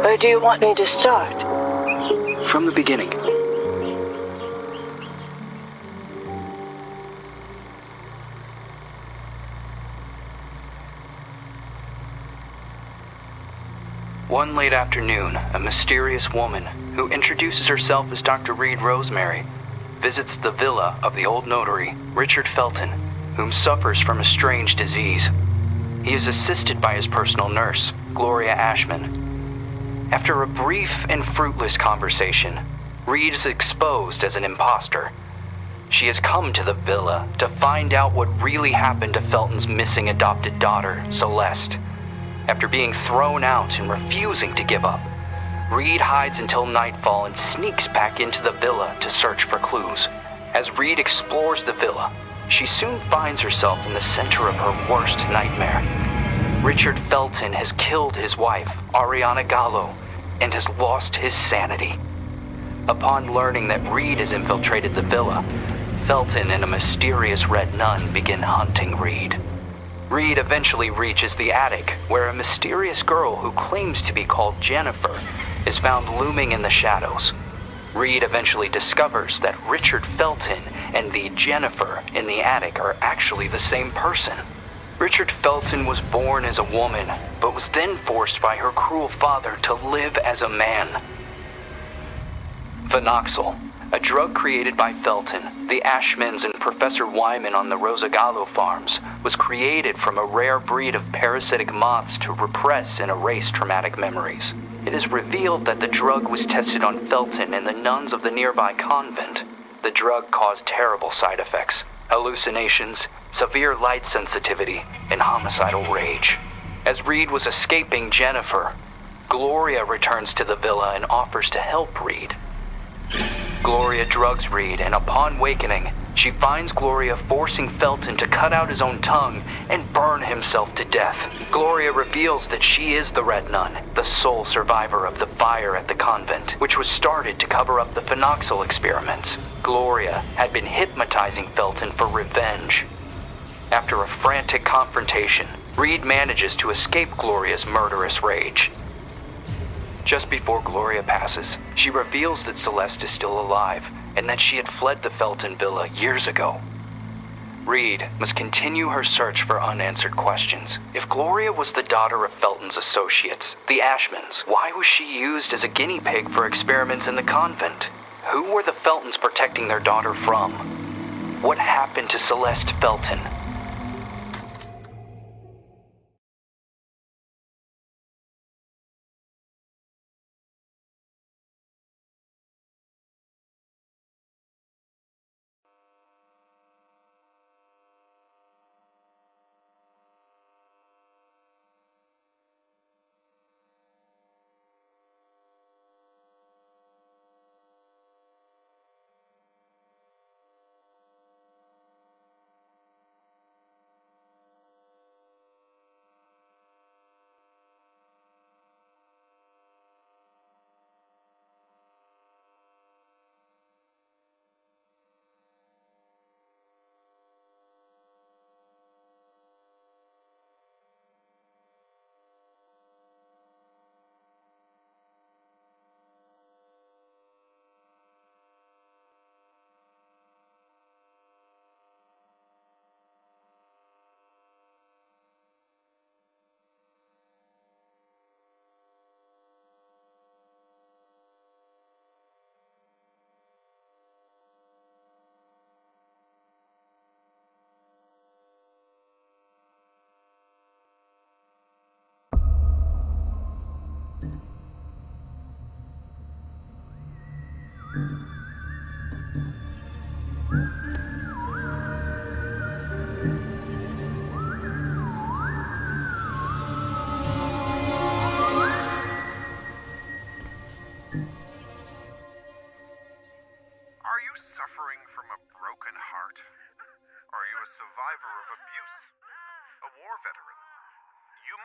Where do you want me to start? From the beginning. One late afternoon, a mysterious woman, who introduces herself as Dr. Reed Rosemary, visits the villa of the old notary, Richard Felton, whom suffers from a strange disease. He is assisted by his personal nurse, Gloria Ashman. After a brief and fruitless conversation, Reed is exposed as an imposter. She has come to the villa to find out what really happened to Felton's missing adopted daughter, Celeste. After being thrown out and refusing to give up, Reed hides until nightfall and sneaks back into the villa to search for clues. As Reed explores the villa, she soon finds herself in the center of her worst nightmare. Richard Felton has killed his wife, Ariana Gallo, and has lost his sanity. Upon learning that Reed has infiltrated the villa, Felton and a mysterious red nun begin hunting Reed. Reed eventually reaches the attic, where a mysterious girl who claims to be called Jennifer is found looming in the shadows. Reed eventually discovers that Richard Felton and the Jennifer in the attic are actually the same person. Richard Felton was born as a woman, but was then forced by her cruel father to live as a man. Phenoxyl, a drug created by Felton, the Ashmans, and Professor Wyman on the Rosagallo farms, was created from a rare breed of parasitic moths to repress and erase traumatic memories. It is revealed that the drug was tested on Felton and the nuns of the nearby convent. The drug caused terrible side effects: hallucinations, severe light sensitivity, and homicidal rage. As Reed was escaping Jennifer, Gloria returns to the villa and offers to help Reed. Gloria drugs Reed, and upon wakening, she finds Gloria forcing Felton to cut out his own tongue and burn himself to death. Gloria reveals that she is the Red Nun, the sole survivor of the fire at the convent, which was started to cover up the phenoxyl experiments. Gloria had been hypnotizing Felton for revenge. After a frantic confrontation, Reed manages to escape Gloria's murderous rage. Just before Gloria passes, she reveals that Celeste is still alive and that she had fled the Felton villa years ago. Reed must continue her search for unanswered questions. If Gloria was the daughter of Felton's associates, the Ashmans, why was she used as a guinea pig for experiments in the convent? Who were the Feltons protecting their daughter from? What happened to Celeste Felton?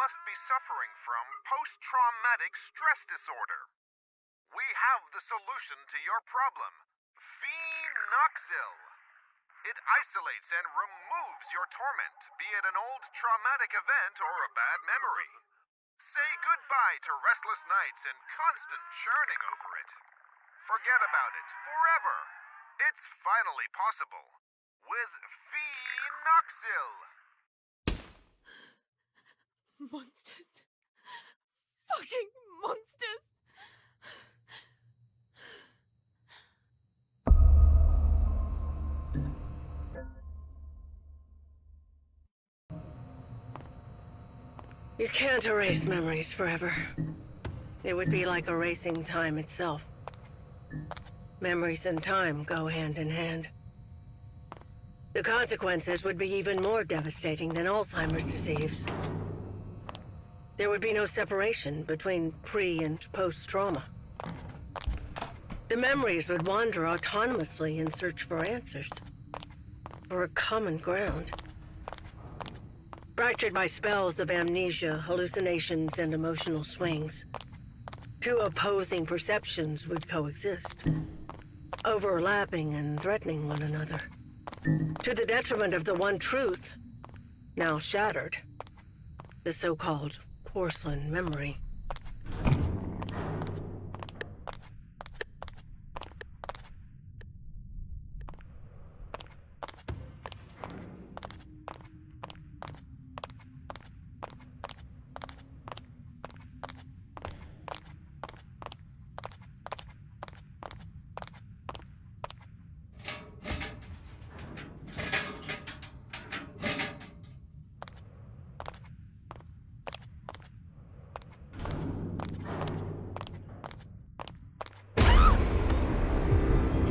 Must be suffering from post-traumatic stress disorder. We have the solution to your problem. V19. It isolates and removes your torment, be it an old traumatic event or a bad memory. Say goodbye to restless nights and constant churning over it. Forget about it forever. It's finally possible with V-Noxil. Monsters. Fucking monsters. You can't erase memories forever. It would be like erasing time itself. Memories and time go hand in hand. The consequences would be even more devastating than Alzheimer's disease. There would be no separation between pre- and post-trauma. The memories would wander autonomously in search for answers, for a common ground. Fractured by spells of amnesia, hallucinations, and emotional swings, two opposing perceptions would coexist, overlapping and threatening one another, to the detriment of the one truth, now shattered, the so-called porcelain memory.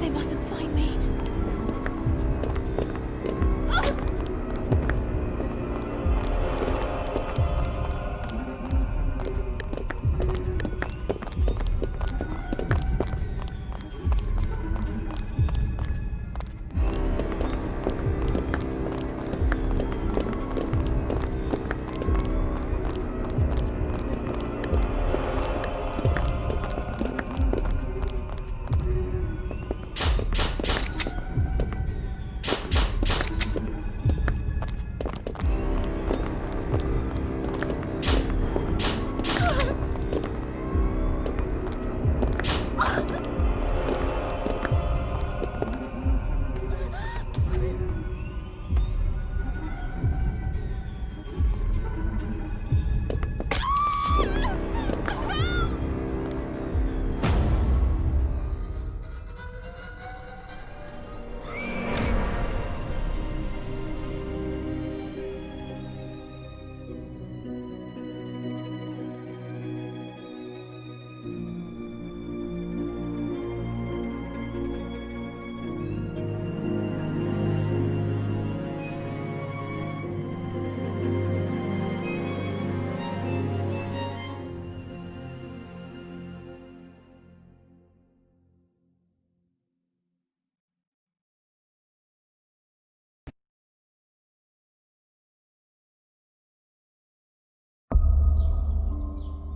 They mustn't find me.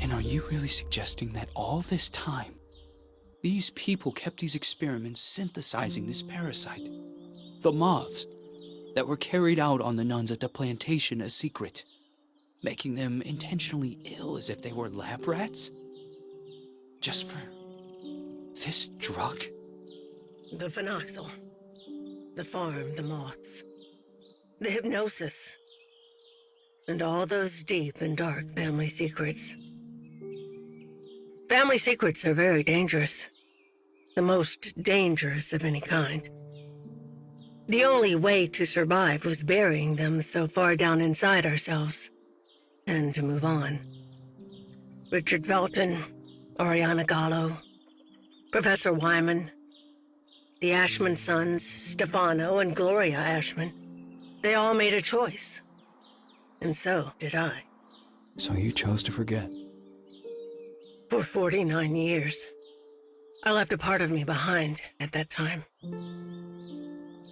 And are you really suggesting that all this time, these people kept these experiments synthesizing this parasite? The moths that were carried out on the nuns at the plantation a secret, making them intentionally ill as if they were lab rats? Just for this drug? The phenoxyl, the farm, the moths, the hypnosis, and all those deep and dark family secrets. Family secrets are very dangerous. The most dangerous of any kind. The only way to survive was burying them so far down inside ourselves, and to move on. Richard Felton, Oriana Gallo, Professor Wyman, the Ashman sons, Stefano and Gloria Ashman, they all made a choice. And so did I. So you chose to forget? For 49 years. I left a part of me behind at that time.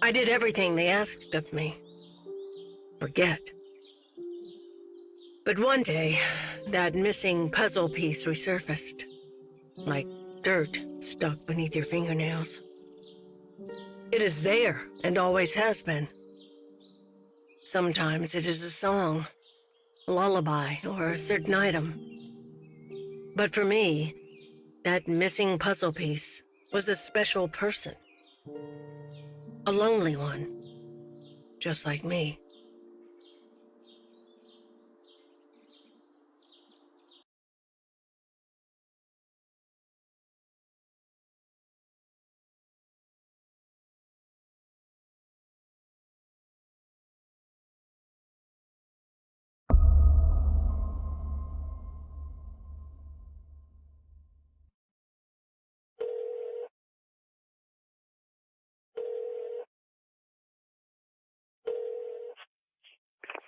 I did everything they asked of me. Forget. But one day, that missing puzzle piece resurfaced, like dirt stuck beneath your fingernails. It is there and always has been. Sometimes it is a song, a lullaby, or a certain item. But for me, that missing puzzle piece was a special person. A lonely one, just like me.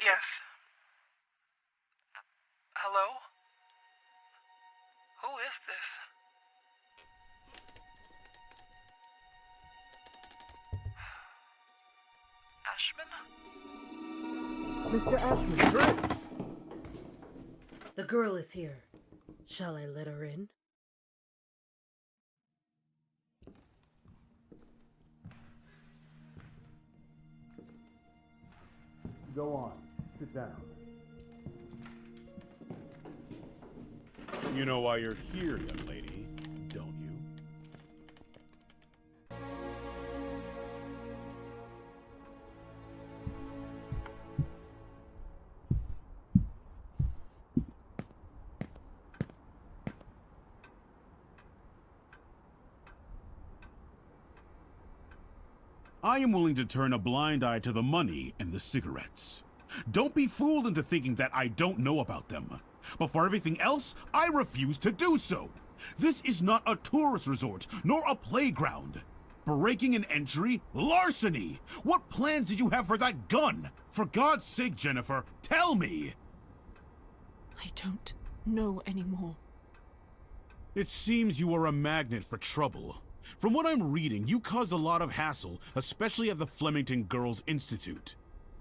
Yes. Hello? Who is this? Ashman? Mr. Ashman. The girl is here. Shall I let her in? Go on. Sit down. You know why you're here, young lady, don't you? I am willing to turn a blind eye to the money and the cigarettes. Don't be fooled into thinking that I don't know about them. But for everything else, I refuse to do so. This is not a tourist resort, nor a playground. Breaking an entry? Larceny! What plans did you have for that gun? For God's sake, Jennifer, tell me! I don't know anymore. It seems you are a magnet for trouble. From what I'm reading, you caused a lot of hassle, especially at the Flemington Girls Institute.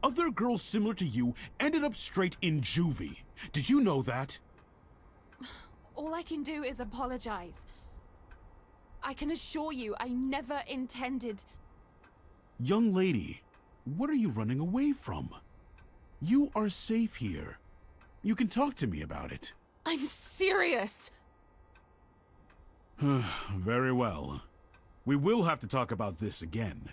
Other girls similar to you ended up straight in juvie. Did you know that? All I can do is apologize. I can assure you I never intended... Young lady, what are you running away from? You are safe here. You can talk to me about it. I'm serious! Very well. We will have to talk about this again.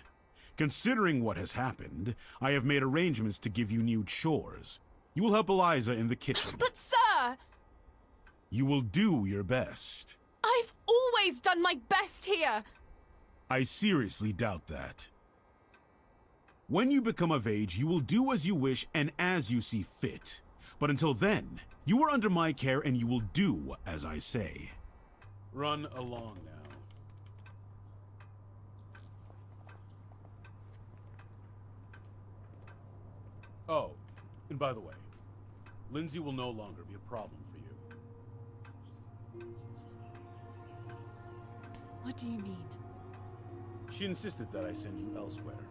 Considering what has happened, I have made arrangements to give you new chores. You will help Eliza in the kitchen. But sir! You will do your best. I've always done my best here! I seriously doubt that. When you become of age, you will do as you wish and as you see fit. But until then, you are under my care and you will do as I say. Run along now. Oh, and by the way, Lindsay will no longer be a problem for you. What do you mean? She insisted that I send you elsewhere.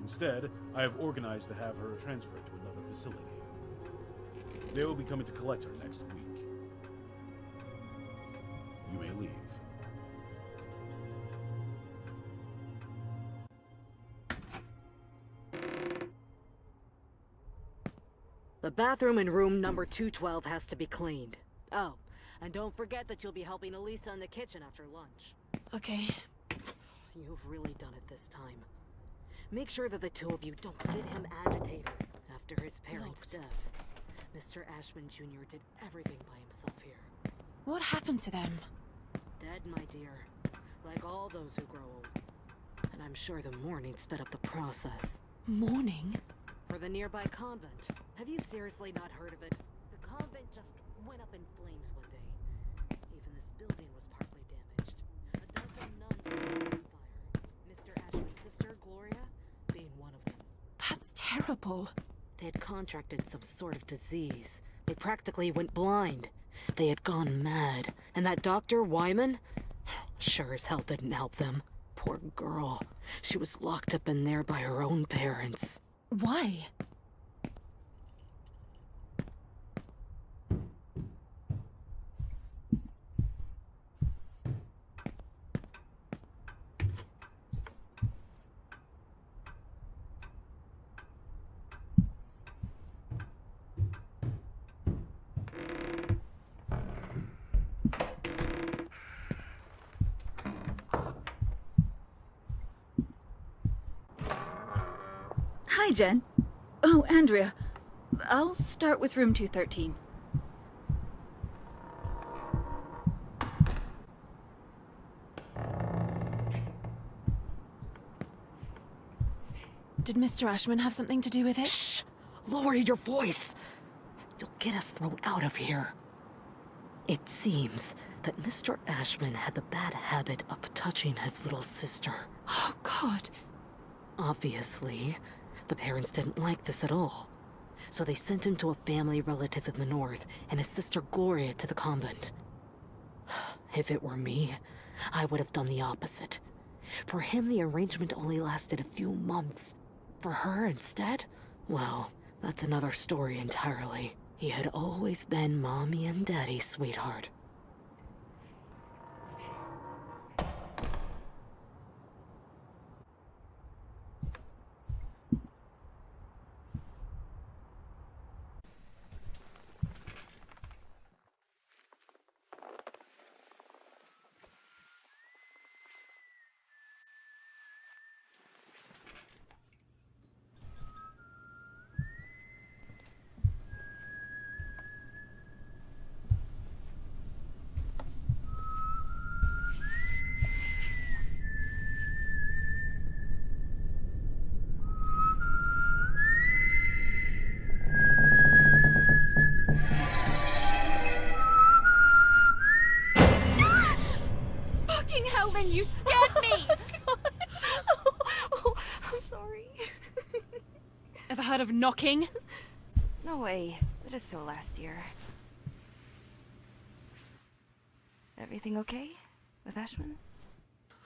Instead, I have organized to have her transferred to another facility. They will be coming to collect her next week. You may leave. The bathroom in room number 212 has to be cleaned. Oh, and don't forget that you'll be helping Elisa in the kitchen after lunch. Okay. You've really done it this time. Make sure that the two of you don't get him agitated after his parents' death. Mr. Ashman Jr. did everything by himself here. What happened to them? Dead, my dear. Like all those who grow old. And I'm sure the mourning sped up the process. Mourning? For the nearby convent. Have you seriously not heard of it? The convent just went up in flames one day. Even this building was partly damaged. A dozen nuns were on fire. Mr. Ashman's sister, Gloria, being one of them. That's terrible. They had contracted some sort of disease. They practically went blind. They had gone mad. And that Dr. Wyman? Sure as hell didn't help them. Poor girl. She was locked up in there by her own parents. Why? Hi, Jen. Oh, Andrea. I'll start with room 213. Did Mr. Ashman have something to do with it? Shh! Lower your voice! You'll get us thrown out of here. It seems that Mr. Ashman had the bad habit of touching his little sister. Oh, God. Obviously, the parents didn't like this at all. So they sent him to a family relative in the north and his sister Gloria to the convent. If it were me, I would have done the opposite. For him, the arrangement only lasted a few months. For her, instead, well, that's another story entirely. He had always been Mommy and Daddy's sweetheart. Fucking hell, Lynn, you scared me! I'm sorry. Ever heard of knocking? No way. That is so last year. Everything okay with Ashman?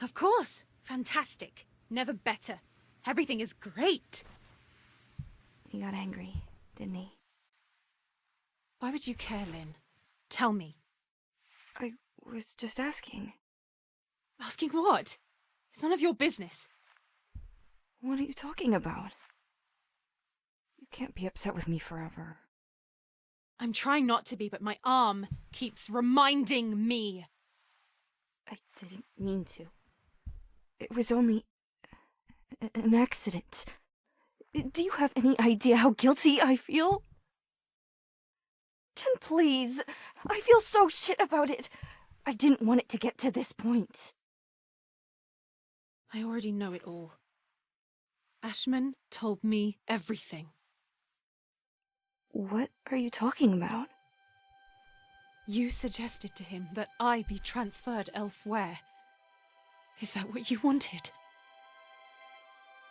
Of course. Fantastic. Never better. Everything is great. He got angry, didn't he? Why would you care, Lynn? Tell me. I was just asking. Asking what? It's none of your business. What are you talking about? You can't be upset with me forever. I'm trying not to be, but my arm keeps reminding me. I didn't mean to. It was only an accident. Do you have any idea how guilty I feel? Jen, please. I feel so shit about it. I didn't want it to get to this point. I already know it all. Ashman told me everything. What are you talking about? You suggested to him that I be transferred elsewhere. Is that what you wanted?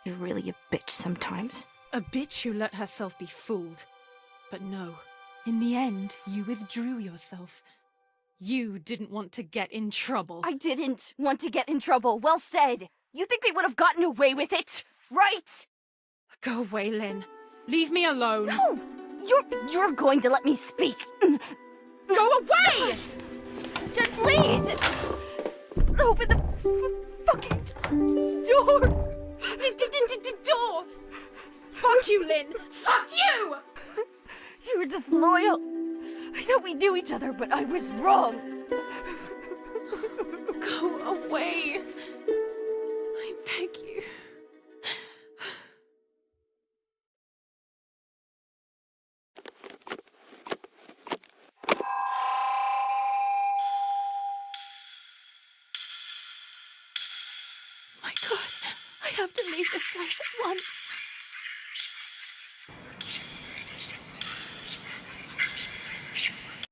You're really a bitch sometimes. A bitch who let herself be fooled. But no, in the end, you withdrew yourself. You didn't want to get in trouble. I didn't want to get in trouble. Well said. You think we would have gotten away with it, right? Go away, Lynn. Leave me alone. No! You're going to let me speak. Go away! Jen, please! Open the fucking door! Door! Fuck you, Lynn! Fuck you! You were just loyal. I thought we knew each other, but I was wrong. Go away. I beg you. My God, I have to leave this place at once.